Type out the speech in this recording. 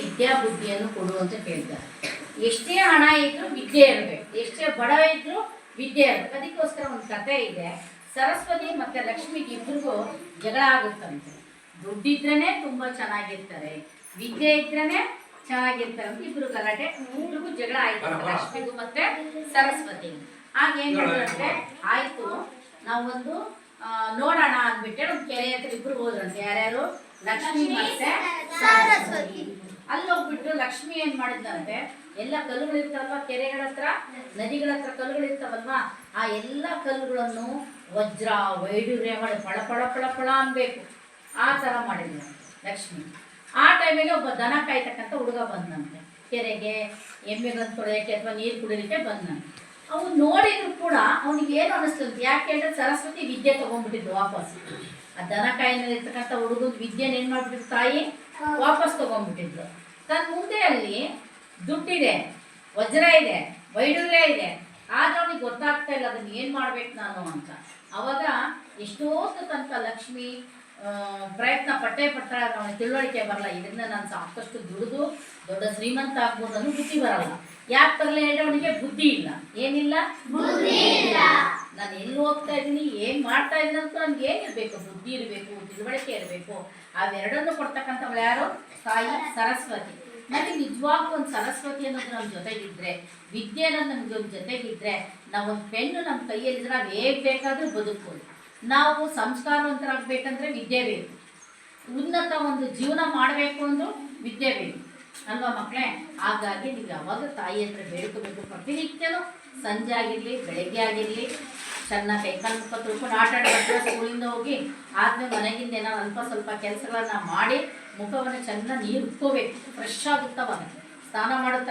ವಿದ್ಯಾ ಬುದ್ಧಿಯನ್ನು ಕೊಡು ಅಂತ ಕೇಳ್ತಾರೆ. ಎಷ್ಟೇ ಹಣ ಇದ್ರೂ ವಿದ್ಯೆ ಇರಬೇಕು, ಎಷ್ಟೇ ಬಡ ಇದ್ರೂ ವಿದ್ಯೆ ಇರಬೇಕು. ಅದಕ್ಕೋಸ್ಕರ ಒಂದು ಕತೆ ಇದೆ. ಸರಸ್ವತಿ ಮತ್ತೆ ಲಕ್ಷ್ಮಿಗೆ ಇಬ್ಬರಿಗೂ ಜಗಳ ಆಗುತ್ತಂತೆ. ದುಡ್ಡಿದ್ರೇನೆ ತುಂಬಾ ಚೆನ್ನಾಗಿರ್ತಾರೆ, ವಿದ್ಯೆ ಇದ್ರೇನೆ ಚೆನ್ನಾಗಿರ್ತಾರೆ ಅಂತ ಇಬ್ರು ಗಲಾಟೆ, ಇಬ್ರಿಗೂ ಜಗಳ ಆಯ್ತು, ಲಕ್ಷ್ಮಿಗೂ ಮತ್ತೆ ಸರಸ್ವತಿ. ಆಗ ಏನ್ ಮಾಡಿದ್ರಂತೆ, ಆಯ್ತು ನಾವೊಂದು ನೋಡೋಣ ಅಂದ್ಬಿಟ್ಟೆ ಒಂದು ಕೆರೆ ಹತ್ರ ಇಬ್ರು ಹೋದ್ರಂತೆ. ಯಾರ್ಯಾರು? ಲಕ್ಷ್ಮಿ ಮತ್ತೆ ಸರಸ್ವತಿ. ಅಲ್ಲಿ ಹೋಗ್ಬಿಟ್ಟು ಲಕ್ಷ್ಮಿ ಏನ್ ಮಾಡಿದ್ದಂತೆ, ಎಲ್ಲ ಕಲ್ಲುಗಳಿರ್ತಾವಲ್ವಾ ಕೆರೆಗಳ ಹತ್ರ, ನದಿಗಳ ಹತ್ರ ಕಲ್ಲುಗಳಿರ್ತಾವಲ್ವಾ, ಆ ಎಲ್ಲ ಕಲ್ಲುಗಳನ್ನು ವಜ್ರ ವೈಡೂರ್ಯ ಮಾಡಿ ಪಳ ಪಳ ಪಳ ಪಳ ಅನ್ಬೇಕು, ಆ ತರ ಮಾಡಿದ್ಲು ಲಕ್ಷ್ಮಿ. ಆ ಟೈಮಿಗೆ ಒಬ್ಬ ದನ ಕಾಯ್ತಕ್ಕಂಥ ಹುಡುಗ ಬಂದಂತೆ, ಕೆರೆಗೆ ಎಮ್ಮೆಗಳನ್ನು ತೊಳೆಯಕ್ಕೆ ಅಥವಾ ನೀರು ಕುಡಿಯೋಕ್ಕೆ ಬಂದಂತೆ. ಅವನು ನೋಡಿದ್ರು ಕೂಡ ಅವನಿಗೆ ಏನು ಅನಿಸ್ತಂತೆ, ಯಾಕೆ ಹೇಳಿದ್ರೆ ಸರಸ್ವತಿ ವಿದ್ಯೆ ತಗೊಂಡ್ಬಿಟ್ಟಿದ್ದು ವಾಪಸ್. ಆ ದನ ಕಾಯಿನಲ್ಲಿರ್ತಕ್ಕಂಥ ಹುಡುಗನ ವಿದ್ಯೆನ ಏನ್ ಮಾಡ್ಬಿಟ್ಟಿದ್ರು ತಾಯಿ, ವಾಪಸ್ ತಗೊಂಡ್ಬಿಟ್ಟಿದ್ರು. ತನ್ನ ಮುಂದೆ ಅಲ್ಲಿ ದುಡ್ಡಿದೆ, ವಜ್ರ ಇದೆ, ವೈಡೂರ್ಯ ಇದೆ, ಆದ್ರೆ ಅವನಿಗೆ ಗೊತ್ತಾಗ್ತಾ ಇಲ್ಲ ಅದನ್ನ ಏನ್ ಮಾಡ್ಬೇಕು ನಾನು ಅಂತ. ಅವಾಗ ಎಷ್ಟೊತ್ತು ತನಕ ಲಕ್ಷ್ಮಿ ಪ್ರಯತ್ನ ಪಟ್ಟೆ ಪಡ್ತಾಳೆ, ಅವನಿಗೆ ತಿಳುವಳಿಕೆ ಬರಲ್ಲ. ಇದನ್ನ ನಾನು ಸಾಕಷ್ಟು ದುಡಿದು ದೊಡ್ಡ ಶ್ರೀಮಂತ ಆಗ್ಬೋದು ಅನ್ನೋ ಬುದ್ಧಿ ಬರಲ್ಲ. ಯಾಕೆ ಬರಲ್ಲ ಹೇಳಿ, ಅವನಿಗೆ ಬುದ್ಧಿ ಇಲ್ಲ. ಏನಿಲ್ಲ? ನಾನು ಎಲ್ಲಿ ಹೋಗ್ತಾ ಇದ್ದೀನಿ, ಏನ್ ಮಾಡ್ತಾ ಇದ್ದೀನಿ ಅಂತ ನನ್ಗೆ ಏನಿರ್ಬೇಕು, ಬುದ್ಧಿ ಇರಬೇಕು, ತಿಳುವಳಿಕೆ ಇರಬೇಕು. ಅವೆರಡನ್ನು ಕೊಡ್ತಕ್ಕಂಥವ್ಳು ಯಾರು? ತಾಯಿ ಸರಸ್ವತಿ. ನನಗೆ ನಿಜವಾಗ್ಲೂ ಒಂದು ಸರಸ್ವತಿ ಅನ್ನೋದು ನಮ್ಮ ಜೊತೆಗಿದ್ರೆ, ವಿದ್ಯೆ ಅನ್ನೋದು ನಮ್ಗೆ ಒಂದು ಜೊತೆಗಿದ್ರೆ, ನಾವು ಒಂದು ಪೆನ್ನು ನಮ್ಮ ಕೈಯಲ್ಲಿದ್ರೆ ನಾವು ಹೇಗೆ ಬೇಕಾದ್ರೂ ಬದುಕ್ಬೋದು. ನಾವು ಸಂಸ್ಕಾರವಂತರಾಗಬೇಕಂದ್ರೆ ವಿದ್ಯೆ ಬೇಕು, ಉನ್ನತ ಒಂದು ಜೀವನ ಮಾಡಬೇಕು ಅಂದ್ರೂ ವಿದ್ಯೆ ಬೇಕು ಅಲ್ವಾ ಮಕ್ಕಳೇ? ಹಾಗಾಗಿ ನೀವು ಯಾವಾಗ ತಾಯಿ ಹತ್ರ ಬೇಡ್ಕೋಬೇಕು. ಪ್ರತಿನಿತ್ಯನೂ ಸಂಜೆ ಆಗಿರಲಿ ಬೆಳಗ್ಗೆ ಆಗಿರಲಿ ಚೆನ್ನಾಗಿ ಕೈಕಾಲು ಮುಖ ತುಳ್ಕೊಂಡು ಆಟ ಆಡೋದ್ರ, ಸ್ಕೂಲಿಂದ ಹೋಗಿ ಆದ್ಮೇಲೆ ಮನೆಗಿಂದ ಏನಾದ್ರು ಅಲ್ಪ ಸ್ವಲ್ಪ ಕೆಲಸಗಳನ್ನ ಮಾಡಿ ಮುಖವನ್ನು ಚೆನ್ನಾಗಿ ನೀರು ಉಕ್ಕೋಬೇಕು, ಫ್ರೆಶ್ ಆಗುತ್ತವಾಗ ಸ್ನಾನ ಮಾಡೋ ಥರ